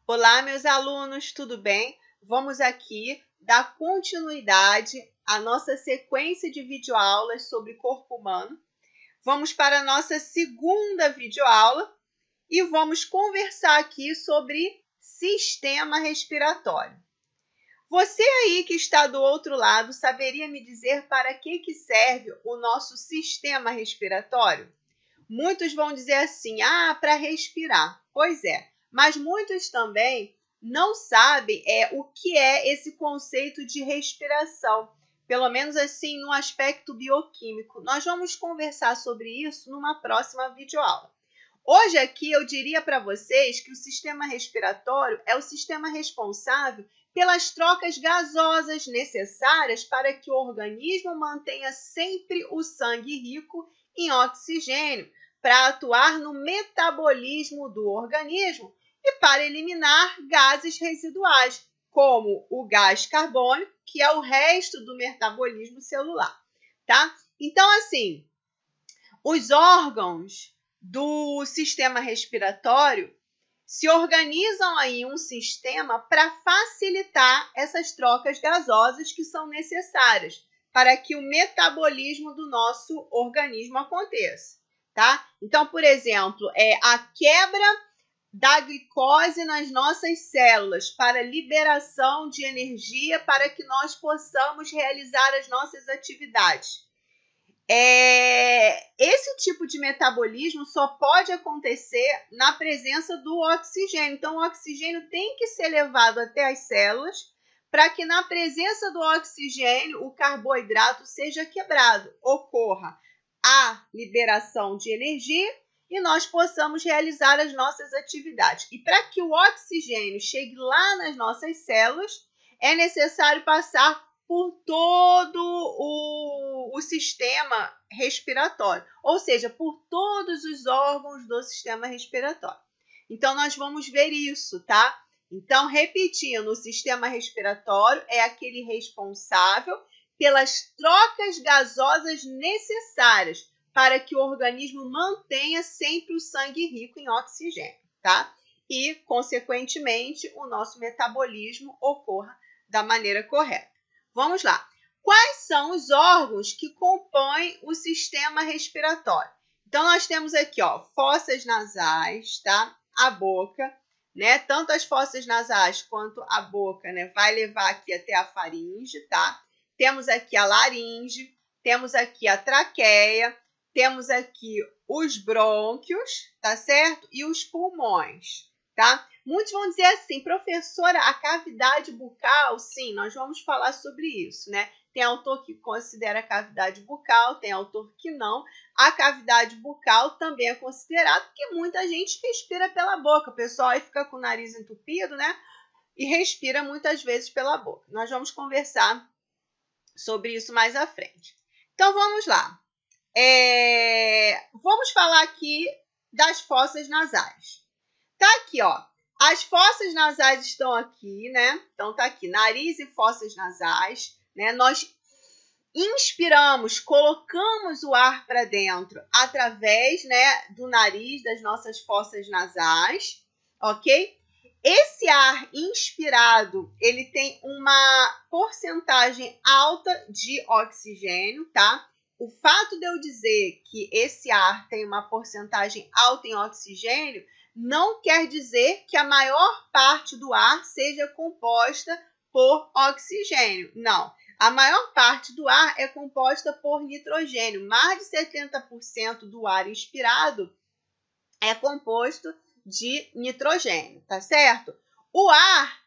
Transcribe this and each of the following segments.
Olá, meus alunos, tudo bem? Vamos aqui dar continuidade à nossa sequência de videoaulas sobre corpo humano. Vamos para a nossa segunda videoaula e vamos conversar aqui sobre sistema respiratório. Você aí que está do outro lado saberia me dizer para que serve o nosso sistema respiratório? Muitos vão dizer assim, para respirar. Pois é, mas muitos também não sabem o que é esse conceito de respiração, pelo menos assim no aspecto bioquímico. Nós vamos conversar sobre isso numa próxima videoaula. Hoje aqui eu diria para vocês que o sistema respiratório é o sistema responsável pelas trocas gasosas necessárias para que o organismo mantenha sempre o sangue rico em oxigênio, para atuar no metabolismo do organismo e para eliminar gases residuais, como o gás carbônico, que é o resto do metabolismo celular, tá? Então, assim, os órgãos do sistema respiratório se organizam aí em um sistema para facilitar essas trocas gasosas que são necessárias para que o metabolismo do nosso organismo aconteça, tá? Então, por exemplo, a quebra da glicose nas nossas células para liberação de energia para que nós possamos realizar as nossas atividades. Esse tipo de metabolismo só pode acontecer na presença do oxigênio. Então, o oxigênio tem que ser levado até as células para que na presença do oxigênio o carboidrato seja quebrado, ocorra a liberação de energia e nós possamos realizar as nossas atividades. E para que o oxigênio chegue lá nas nossas células, é necessário passar por todo o sistema respiratório, ou seja, por todos os órgãos do sistema respiratório. Então, nós vamos ver isso, tá? Então, repetindo, o sistema respiratório é aquele responsável pelas trocas gasosas necessárias para que o organismo mantenha sempre o sangue rico em oxigênio, tá? E, consequentemente, o nosso metabolismo ocorra da maneira correta. Vamos lá. Quais são os órgãos que compõem o sistema respiratório? Então, nós temos aqui, fossas nasais, tá? A boca, né? Tanto as fossas nasais quanto a boca, né? Vai levar aqui até a faringe, tá? Temos aqui a laringe, temos aqui a traqueia, temos aqui os brônquios, tá certo? E os pulmões, tá? Muitos vão dizer assim, professora, a cavidade bucal, sim, nós vamos falar sobre isso, né? Tem autor que considera a cavidade bucal, tem autor que não. A cavidade bucal também é considerada porque muita gente respira pela boca. O pessoal aí fica com o nariz entupido, né? E respira muitas vezes pela boca. Nós vamos conversar sobre isso mais à frente. Então, vamos lá. Vamos falar aqui das fossas nasais. Tá aqui, As fossas nasais estão aqui, né? Então, tá aqui, nariz e fossas nasais, né? Nós inspiramos, colocamos o ar para dentro através, né, do nariz, das nossas fossas nasais, ok? Esse ar inspirado, ele tem uma porcentagem alta de oxigênio, tá? O fato de eu dizer que esse ar tem uma porcentagem alta em oxigênio não quer dizer que a maior parte do ar seja composta por oxigênio. Não. A maior parte do ar é composta por nitrogênio. Mais de 70% do ar inspirado é composto de nitrogênio, tá certo? O ar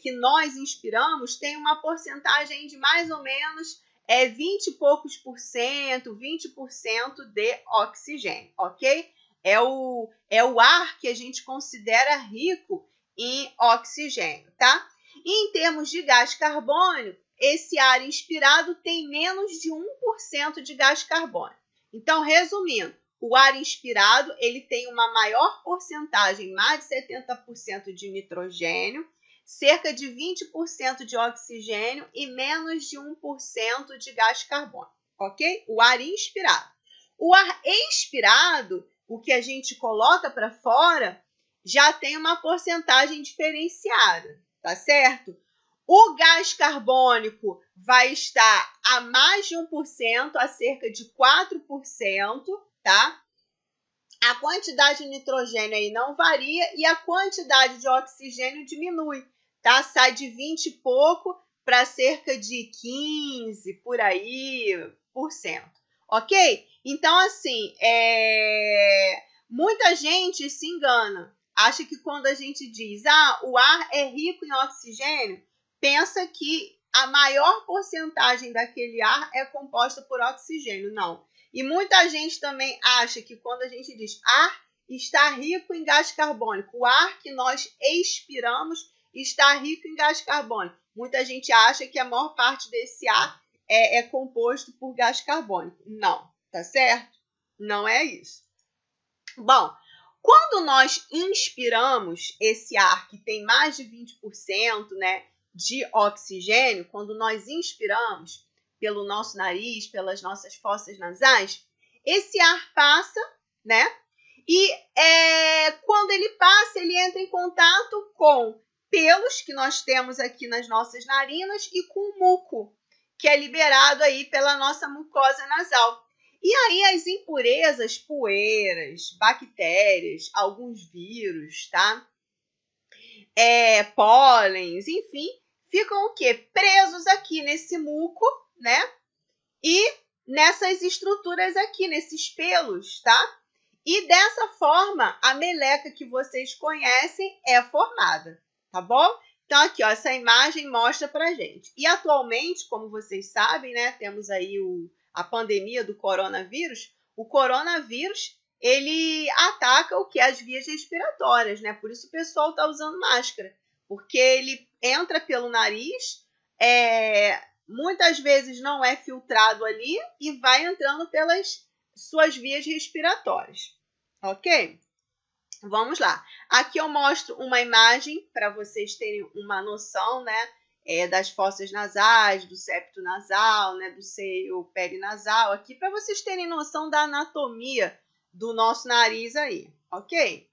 que nós inspiramos tem uma porcentagem de mais ou menos 20 e poucos por cento, 20% de oxigênio, ok? É o ar que a gente considera rico em oxigênio, tá? E em termos de gás carbônico, esse ar inspirado tem menos de 1% de gás carbônico. Então, resumindo, o ar inspirado ele tem uma maior porcentagem, mais de 70% de nitrogênio, cerca de 20% de oxigênio e menos de 1% de gás carbônico, ok? O ar inspirado. O ar expirado, o que a gente coloca para fora, já tem uma porcentagem diferenciada, tá certo? O gás carbônico vai estar a mais de 1%, a cerca de 4%, tá? A quantidade de nitrogênio aí não varia e a quantidade de oxigênio diminui, tá? Sai de 20 e pouco para cerca de 15, por aí, por cento, ok? Então, assim, muita gente se engana, acha que quando a gente diz, o ar é rico em oxigênio, pensa que a maior porcentagem daquele ar é composta por oxigênio. Não. E muita gente também acha que quando a gente diz ar está rico em gás carbônico, o ar que nós expiramos está rico em gás carbônico. Muita gente acha que a maior parte desse ar é composto por gás carbônico. Não, tá certo? Não é isso. Bom, quando nós inspiramos esse ar que tem mais de 20%, né, de oxigênio, quando nós inspiramos pelo nosso nariz, pelas nossas fossas nasais, esse ar passa, né? E quando ele passa, ele entra em contato com pelos que nós temos aqui nas nossas narinas e com o muco, que é liberado aí pela nossa mucosa nasal. E aí as impurezas, poeiras, bactérias, alguns vírus, tá? Pólens, enfim, ficam o quê? Presos aqui nesse muco, né? E nessas estruturas aqui, nesses pelos, tá? E dessa forma, a meleca que vocês conhecem é formada, tá bom? Então, aqui, ó, essa imagem mostra pra gente. E atualmente, como vocês sabem, né, temos aí a pandemia do coronavírus. O coronavírus, ele ataca o que? As vias respiratórias, né? Por isso o pessoal tá usando máscara. Porque ele entra pelo nariz, muitas vezes não é filtrado ali e vai entrando pelas suas vias respiratórias, ok? Vamos lá. Aqui eu mostro uma imagem para vocês terem uma noção, né, das fossas nasais, do septo nasal, né, do seio perinasal, aqui para vocês terem noção da anatomia do nosso nariz aí, ok?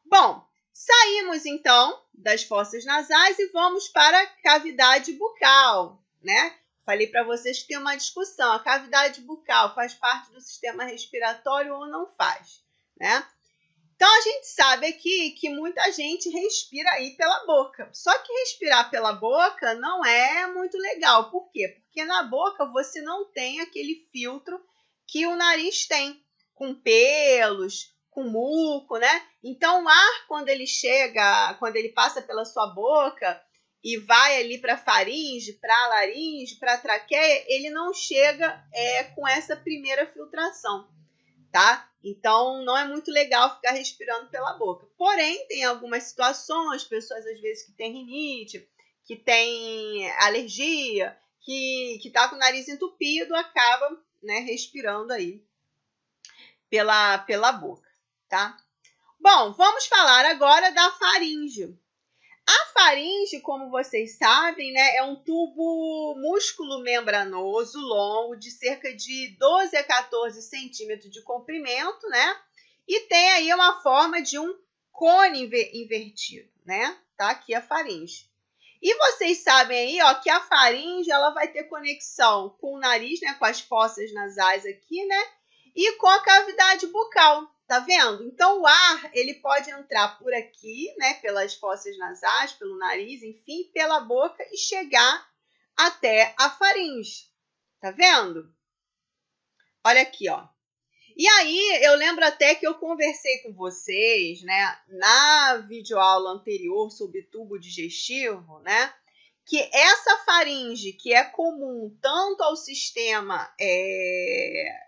Bom, saímos então das fossas nasais e vamos para a cavidade bucal, né? Falei para vocês que tem uma discussão, a cavidade bucal faz parte do sistema respiratório ou não faz, né? Então, a gente sabe aqui que muita gente respira aí pela boca. Só que respirar pela boca não é muito legal. Por quê? Porque na boca você não tem aquele filtro que o nariz tem, com pelos, com muco, né? Então, o ar, quando ele passa pela sua boca e vai ali para a faringe, para a laringe, para a traqueia, ele não chega com essa primeira filtração, tá? Então, não é muito legal ficar respirando pela boca. Porém, tem algumas situações, pessoas às vezes que têm rinite, que têm alergia, que tá com o nariz entupido, acabam, né, respirando aí pela boca, tá? Bom, vamos falar agora da faringe. A faringe, como vocês sabem, né, é um tubo músculo-membranoso longo de cerca de 12 a 14 centímetros de comprimento, né? E tem aí uma forma de um cone invertido, né? Tá aqui a faringe. E vocês sabem aí, ó, que a faringe ela vai ter conexão com o nariz, né, com as fossas nasais aqui, né? E com a cavidade bucal. Tá vendo? Então, o ar, ele pode entrar por aqui, né, pelas fossas nasais, pelo nariz, enfim, pela boca e chegar até a faringe. Tá vendo? Olha aqui, ó. E aí, eu lembro até que eu conversei com vocês, né, na videoaula anterior sobre tubo digestivo, né, que essa faringe, que é comum tanto ao sistema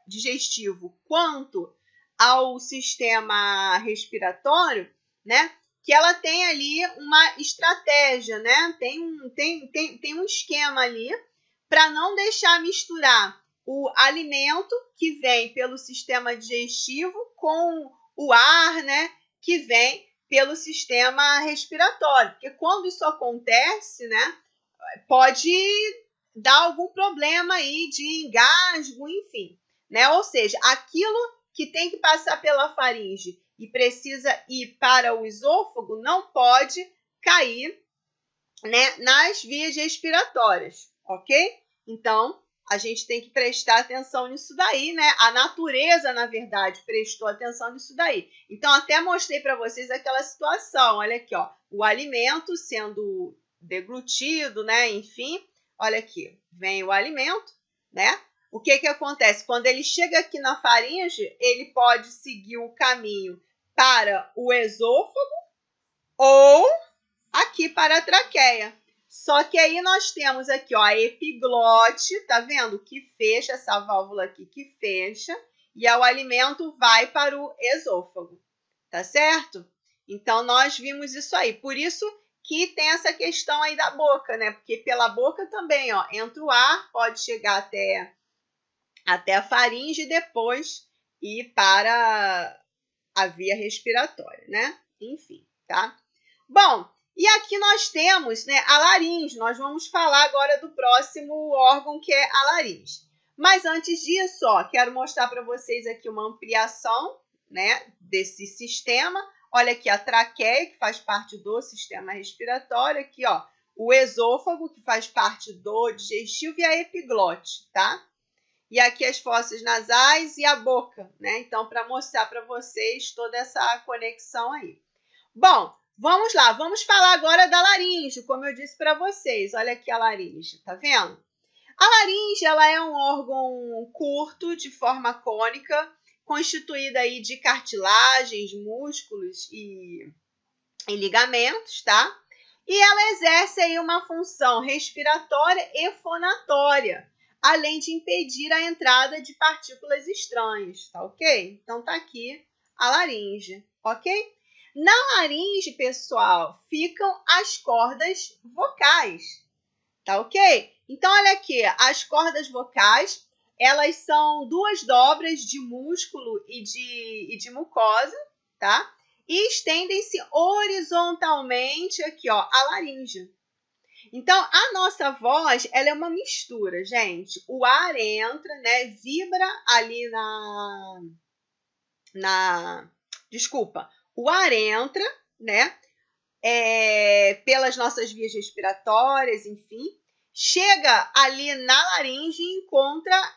digestivo quanto ao sistema respiratório, né? Que ela tem ali uma estratégia, né? Tem um esquema ali para não deixar misturar o alimento que vem pelo sistema digestivo com o ar, né? Que vem pelo sistema respiratório. Porque quando isso acontece, né? Pode dar algum problema aí de engasgo, enfim, né? Ou seja, aquilo que tem que passar pela faringe e precisa ir para o esôfago, não pode cair, né, nas vias respiratórias, ok? Então, a gente tem que prestar atenção nisso daí, né? A natureza, na verdade, prestou atenção nisso daí. Então, até mostrei para vocês aquela situação, olha aqui, ó, o alimento sendo deglutido, né? Enfim, olha aqui, vem o alimento, né? O que que acontece? Quando ele chega aqui na faringe, ele pode seguir o caminho para o esôfago ou aqui para a traqueia. Só que aí nós temos aqui, ó, a epiglote, tá vendo? Que fecha, essa válvula aqui que fecha, e o alimento vai para o esôfago, tá certo? Então, nós vimos isso aí. Por isso que tem essa questão aí da boca, né? Porque pela boca também, ó, entra o ar, pode chegar até a faringe e depois ir para a via respiratória, né? Enfim, tá? Bom, e aqui nós temos, né, a laringe. Nós vamos falar agora do próximo órgão, que é a laringe. Mas antes disso, ó, quero mostrar para vocês aqui uma ampliação, né, desse sistema. Olha aqui a traqueia, que faz parte do sistema respiratório. Aqui, ó, o esôfago, que faz parte do digestivo, e a epiglote, tá? E aqui as fossas nasais e a boca, né? Então, para mostrar para vocês toda essa conexão aí. Bom, vamos lá, vamos falar agora da laringe, como eu disse para vocês. Olha aqui a laringe, tá vendo? A laringe, ela é um órgão curto, de forma cônica, constituída aí de cartilagens, músculos e ligamentos, tá? E ela exerce aí uma função respiratória e fonatória, além de impedir a entrada de partículas estranhas, tá ok? Então tá aqui a laringe, ok? Na laringe, pessoal, ficam as cordas vocais, tá ok? Então, olha aqui, as cordas vocais, elas são duas dobras de músculo e de mucosa, tá? E estendem-se horizontalmente aqui, ó, a laringe. Então, a nossa voz, ela é uma mistura, gente. O ar entra, né, vibra ali desculpa, o ar entra, né, pelas nossas vias respiratórias, enfim, chega ali na laringe e encontra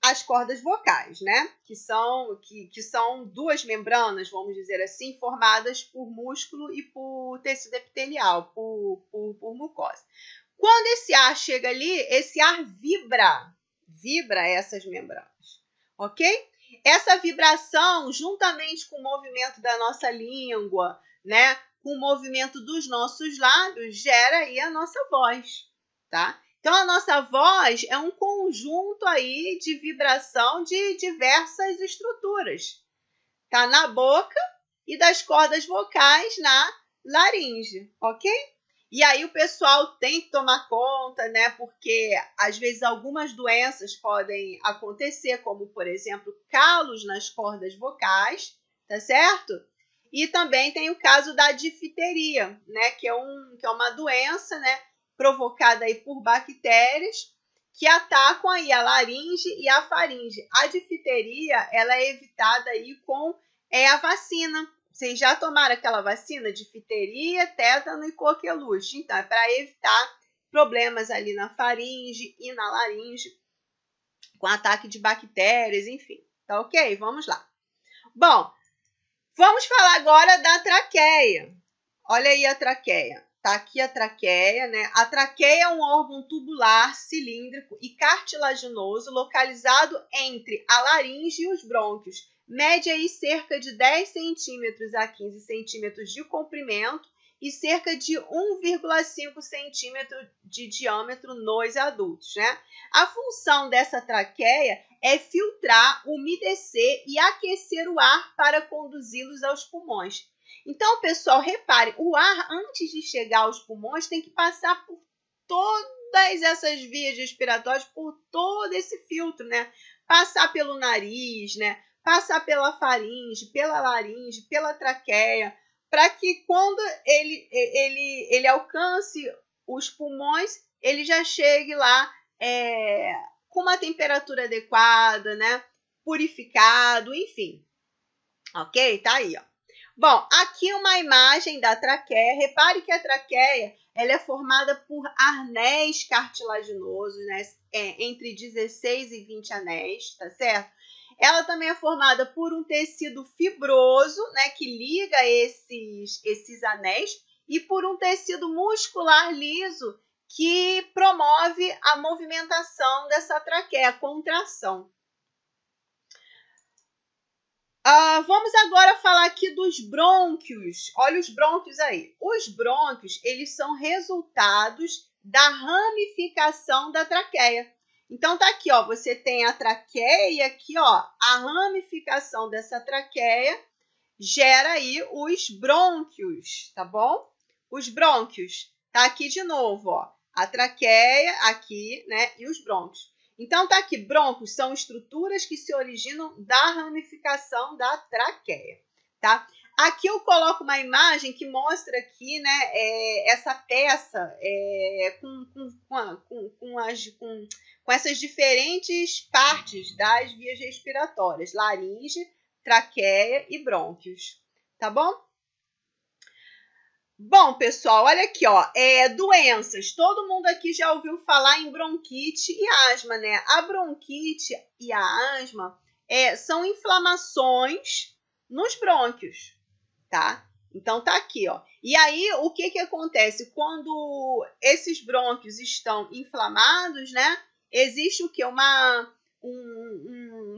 as cordas vocais, né, que são duas membranas, vamos dizer assim, formadas por músculo e por tecido epitelial, por mucosa. Quando esse ar chega ali, esse ar vibra essas membranas, ok? Essa vibração, juntamente com o movimento da nossa língua, né, com o movimento dos nossos lábios, gera aí a nossa voz, tá? Então, a nossa voz é um conjunto aí de vibração de diversas estruturas, tá? Na boca e das cordas vocais na laringe, ok? E aí o pessoal tem que tomar conta, né? Porque às vezes algumas doenças podem acontecer, como por exemplo, calos nas cordas vocais, tá certo? E também tem o caso da difteria, né? Que é uma doença, né? Provocada aí por bactérias que atacam aí a laringe e a faringe. A difteria, ela é evitada aí com a vacina. Vocês já tomaram aquela vacina de difteria, tétano e coqueluche. Então, é para evitar problemas ali na faringe e na laringe, com ataque de bactérias, enfim. Tá ok? Vamos lá. Bom, vamos falar agora da traqueia. Olha aí a traqueia. Tá aqui a traqueia, né? A traqueia é um órgão tubular, cilíndrico e cartilaginoso localizado entre a laringe e os brônquios. Mede aí cerca de 10 centímetros a 15 centímetros de comprimento e cerca de 1,5 centímetro de diâmetro nos adultos, né? A função dessa traqueia é filtrar, umedecer e aquecer o ar para conduzi-los aos pulmões. Então, pessoal, repare, o ar, antes de chegar aos pulmões, tem que passar por todas essas vias respiratórias, por todo esse filtro, né? Passar pelo nariz, né? Passar pela faringe, pela laringe, pela traqueia, para que quando ele alcance os pulmões, ele já chegue lá com uma temperatura adequada, né? Purificado, enfim. Ok? Tá aí, ó. Bom, aqui uma imagem da traqueia. Repare que a traqueia ela é formada por anéis cartilaginosos, né? Entre 16 e 20 anéis, tá certo? Ela também é formada por um tecido fibroso, né, que liga esses anéis, e por um tecido muscular liso que promove a movimentação dessa traqueia, a contração. Vamos agora falar aqui dos brônquios. Olha os brônquios aí. Os brônquios, eles são resultados da ramificação da traqueia. Então, tá aqui, ó, você tem a traqueia e aqui, ó, a ramificação dessa traqueia gera aí os brônquios, tá bom? Os brônquios, tá aqui de novo, ó, a traqueia aqui, né, e os brônquios. Então, tá aqui, brônquios são estruturas que se originam da ramificação da traqueia, tá? Aqui eu coloco uma imagem que mostra aqui, né, essa peça com essas diferentes partes das vias respiratórias, laringe, traqueia e brônquios, tá bom? Bom, pessoal, olha aqui, ó, doenças. Todo mundo aqui já ouviu falar em bronquite e asma, né? A bronquite e a asma são inflamações nos brônquios, tá? Então, tá aqui, ó. E aí, o que acontece? Quando esses brônquios estão inflamados, né? Existe o quê?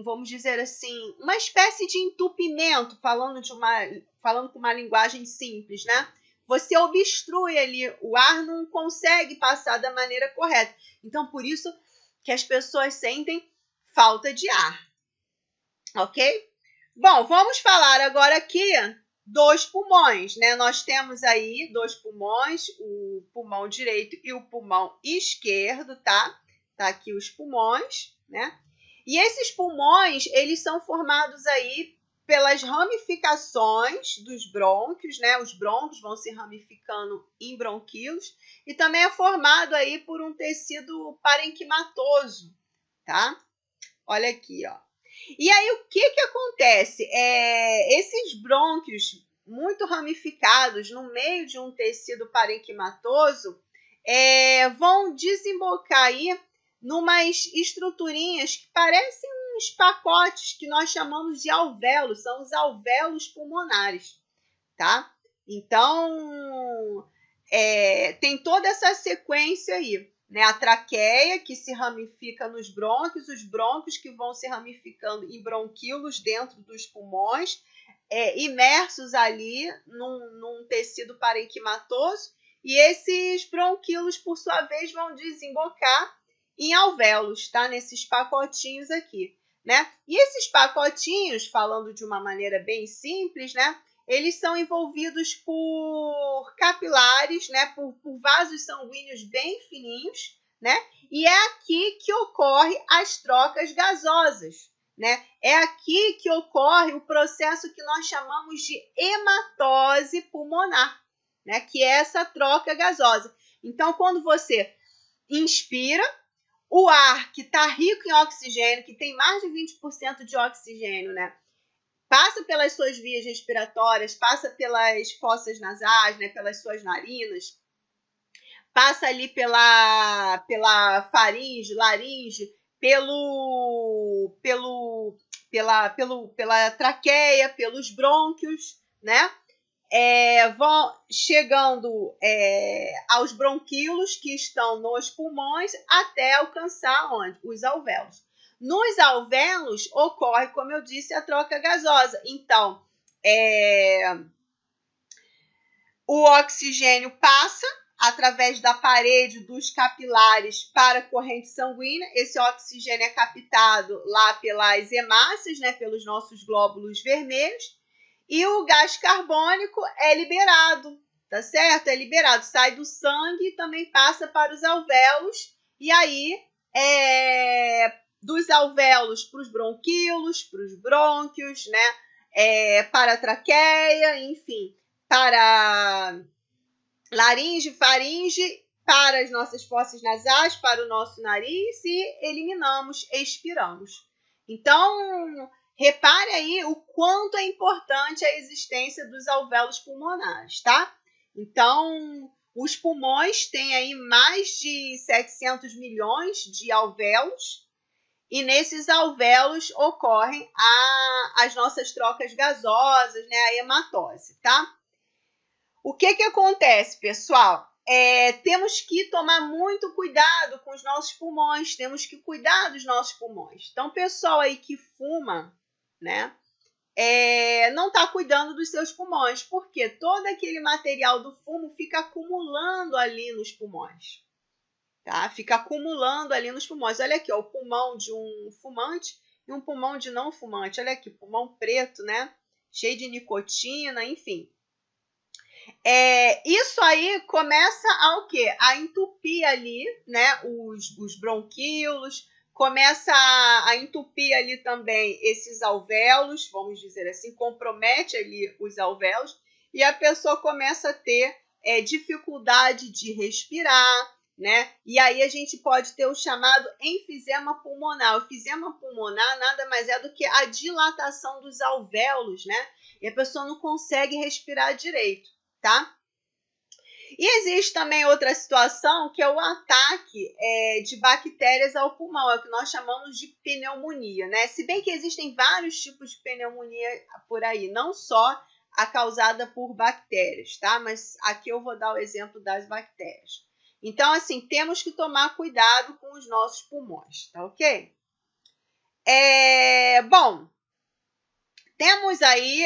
Vamos dizer assim, uma espécie de entupimento, falando com uma linguagem simples, né? Você obstrui ali, o ar não consegue passar da maneira correta. Então, por isso que as pessoas sentem falta de ar, ok? Bom, vamos falar agora aqui dos pulmões, né? Nós temos aí 2 pulmões, o pulmão direito e o pulmão esquerdo, tá? Tá aqui os pulmões, né? E esses pulmões, eles são formados aí pelas ramificações dos brônquios, né? Os brônquios vão se ramificando em bronquíolos e também é formado aí por um tecido parenquimatoso, tá? Olha aqui, ó. E aí, o que acontece? Esses brônquios muito ramificados no meio de um tecido parenquimatoso vão desembocar aí numas estruturinhas que parecem uns pacotes que nós chamamos de alvéolos, são os alvéolos pulmonares, tá? Então, tem toda essa sequência aí, né? A traqueia que se ramifica nos brônquios, os brônquios que vão se ramificando em bronquíolos dentro dos pulmões, imersos ali num tecido parenquimatoso, e esses bronquíolos, por sua vez, vão desembocar em alvéolos, tá? Nesses pacotinhos aqui, né? E esses pacotinhos, falando de uma maneira bem simples, né? Eles são envolvidos por capilares, né? Por vasos sanguíneos bem fininhos, né? E é aqui que ocorre as trocas gasosas, né? É aqui que ocorre o processo que nós chamamos de hematose pulmonar, né? Que é essa troca gasosa. Então, quando você inspira, o ar que está rico em oxigênio, que tem mais de 20% de oxigênio, né? Passa pelas suas vias respiratórias, passa pelas fossas nasais, né? Pelas suas narinas, passa ali pela faringe, laringe, pela traqueia, pelos brônquios, né? Vão chegando aos bronquíolos que estão nos pulmões até alcançar onde? Os alvéolos. Nos alvéolos ocorre, como eu disse, a troca gasosa. Então, o oxigênio passa através da parede dos capilares para a corrente sanguínea. Esse oxigênio é captado lá pelas hemácias, né, pelos nossos glóbulos vermelhos. E o gás carbônico é liberado, tá certo? É liberado, sai do sangue e também passa para os alvéolos. E aí, dos alvéolos para os bronquíolos, para os brônquios, né? Para a traqueia, enfim, para laringe, faringe, para as nossas fossas nasais, para o nosso nariz e eliminamos, expiramos. Então, repare aí o quanto é importante a existência dos alvéolos pulmonares, tá? Então, os pulmões têm aí mais de 700 milhões de alvéolos, e nesses alvéolos ocorrem as nossas trocas gasosas, né, a hematose, tá? O que acontece, pessoal? Temos que tomar muito cuidado com os nossos pulmões, temos que cuidar dos nossos pulmões. Então, pessoal aí que fuma, né, não está cuidando dos seus pulmões, porque todo aquele material do fumo fica acumulando ali nos pulmões. Tá? Fica acumulando ali nos pulmões. Olha aqui, ó, o pulmão de um fumante e um pulmão de não fumante. Olha aqui, pulmão preto, né? Cheio de nicotina, enfim. Isso aí começa a o quê? A entupir ali, né? Os bronquíolos, começa a entupir ali também esses alvéolos, vamos dizer assim, compromete ali os alvéolos, e a pessoa começa a ter dificuldade de respirar, né? E aí a gente pode ter o chamado enfisema pulmonar. O enfisema pulmonar nada mais é do que a dilatação dos alvéolos, né? E a pessoa não consegue respirar direito, tá? E existe também outra situação, que é o ataque de bactérias ao pulmão, é o que nós chamamos de pneumonia, né? Se bem que existem vários tipos de pneumonia por aí, não só a causada por bactérias, tá? Mas aqui eu vou dar o exemplo das bactérias. Então, assim, temos que tomar cuidado com os nossos pulmões, tá ok? Bom, temos aí,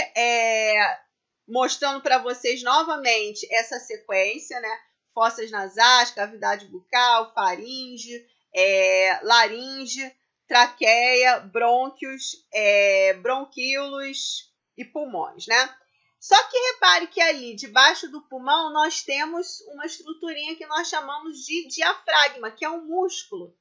mostrando para vocês novamente essa sequência, né? Fossas nasais, cavidade bucal, faringe, laringe, traqueia, brônquios, bronquíolos e pulmões, né? Só que repare que ali, debaixo do pulmão, nós temos uma estruturinha que nós chamamos de diafragma, que é um músculo.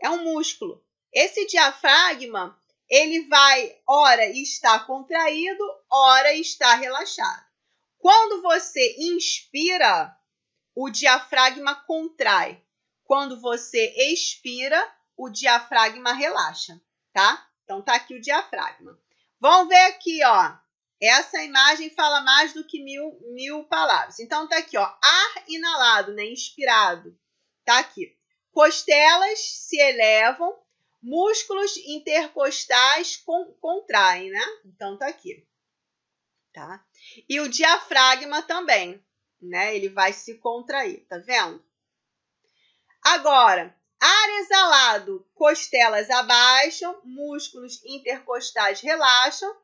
É um músculo. Esse diafragma, ele vai, ora estar contraído, ora estar relaxado. Quando você inspira, o diafragma contrai. Quando você expira, o diafragma relaxa, tá? Então, tá aqui o diafragma. Vamos ver aqui, ó. Essa imagem fala mais do que mil palavras. Então, tá aqui, ó. Ar inalado, né? Inspirado. Tá aqui. Costelas se elevam, músculos intercostais contraem, né? Então, tá aqui. Tá? E o diafragma também, né? Ele vai se contrair, tá vendo? Agora, ar exalado, costelas abaixam, músculos intercostais relaxam,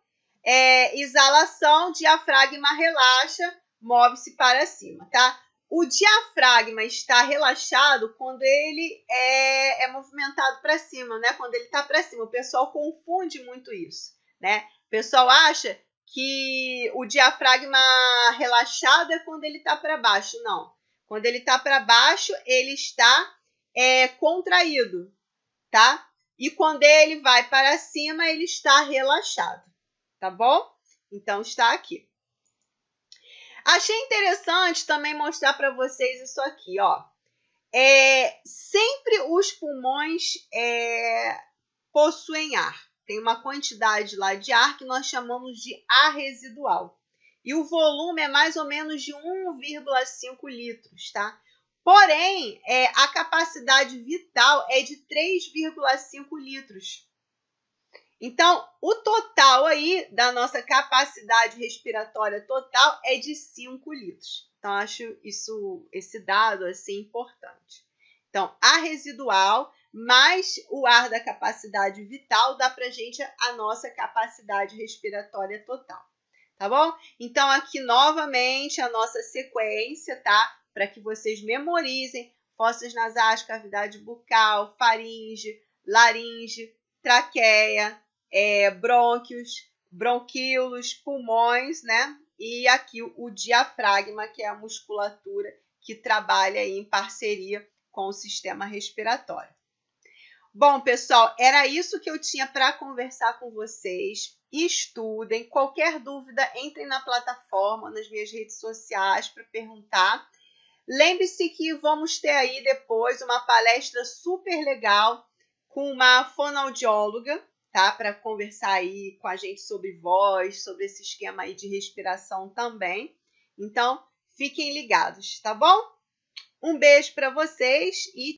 exalação, diafragma relaxa, move-se para cima, tá? O diafragma está relaxado quando ele é movimentado para cima, né? Quando ele está para cima. O pessoal confunde muito isso, né? O pessoal acha que o diafragma relaxado é quando ele está para baixo. Não. Quando ele está para baixo, ele está contraído, tá? E quando ele vai para cima, ele está relaxado, tá bom? Então, está aqui. Achei interessante também mostrar para vocês isso aqui, ó. Sempre os pulmões possuem ar. Tem uma quantidade lá de ar que nós chamamos de ar residual. E o volume é mais ou menos de 1,5 litros, tá? Porém, a capacidade vital é de 3,5 litros. Então, o total aí da nossa capacidade respiratória total é de 5 litros. Então, acho esse dado assim importante. Então, ar residual mais o ar da capacidade vital dá para a gente a nossa capacidade respiratória total. Tá bom? Então, aqui novamente a nossa sequência, tá? Para que vocês memorizem: fossas nasais, cavidade bucal, faringe, laringe, traqueia, brônquios, bronquíolos, pulmões, né? E aqui o diafragma, que é a musculatura que trabalha aí em parceria com o sistema respiratório. Bom, pessoal, era isso que eu tinha para conversar com vocês. Estudem. Qualquer dúvida, entrem na plataforma, nas minhas redes sociais para perguntar. Lembre-se que vamos ter aí depois uma palestra super legal com uma fonoaudióloga, tá? Para conversar aí com a gente sobre voz, sobre esse esquema aí de respiração também. Então, fiquem ligados, tá bom? Um beijo para vocês e